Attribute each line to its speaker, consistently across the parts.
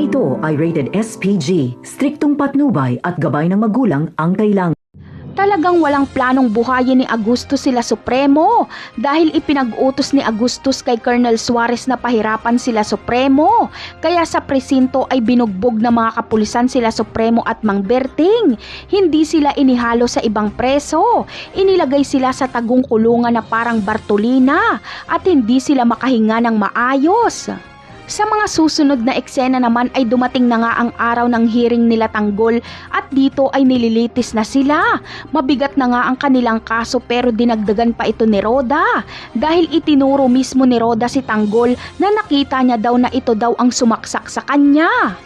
Speaker 1: ito ay rated SPG, striktong patnubay at gabay ng magulang ang kailangan.
Speaker 2: Talagang walang planong buhayin ni Agustus sila Supremo dahil ipinag-utos ni Agustus kay Colonel Suarez na pahirapan sila Supremo. Kaya sa presinto ay binugbog ng mga kapulisan sila Supremo at Mang Berting. Hindi sila inihalo sa ibang preso. Inilagay sila sa tagong kulungan na parang Bartolina at hindi sila makahinga ng maayos. Sa mga susunod na eksena naman ay dumating na nga ang araw ng hearing nila Tanggol at dito ay nililitis na sila. Mabigat na nga ang kanilang kaso pero dinagdagan pa ito ni Roda dahil itinuro mismo ni Roda si Tanggol na nakita niya daw na ito daw ang sumaksak sa kanya.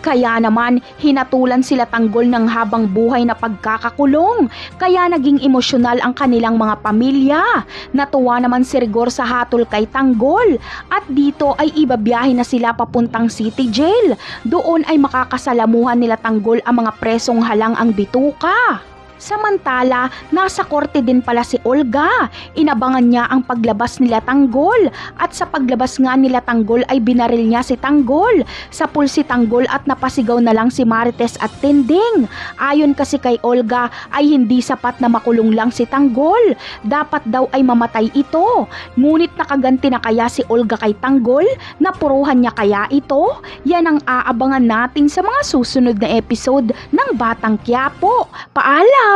Speaker 2: Kaya naman, hinatulan sila Tanggol ng habang buhay na pagkakakulong. Kaya naging emosyonal ang kanilang mga pamilya. Natuwa naman si Rigor sa hatol kay Tanggol. At dito ay ibabiyahe na sila papuntang City Jail. Doon ay makakasalamuhan nila Tanggol ang mga presong halang ang bituka. Samantala, nasa korte din pala si Olga. Inabangan niya ang paglabas nila Tanggol at sa paglabas nga nila Tanggol ay binaril niya si Tanggol. Sapul si Tanggol at napasigaw na lang si Marites at Tinding. Ayon kasi kay Olga ay hindi sapat na makulong lang si Tanggol. Dapat daw ay mamatay ito. Ngunit nakaganti na kaya si Olga kay Tanggol? Napuruhan niya kaya ito? Yan ang aabangan natin sa mga susunod na episode ng Batang Quiapo. Paalam!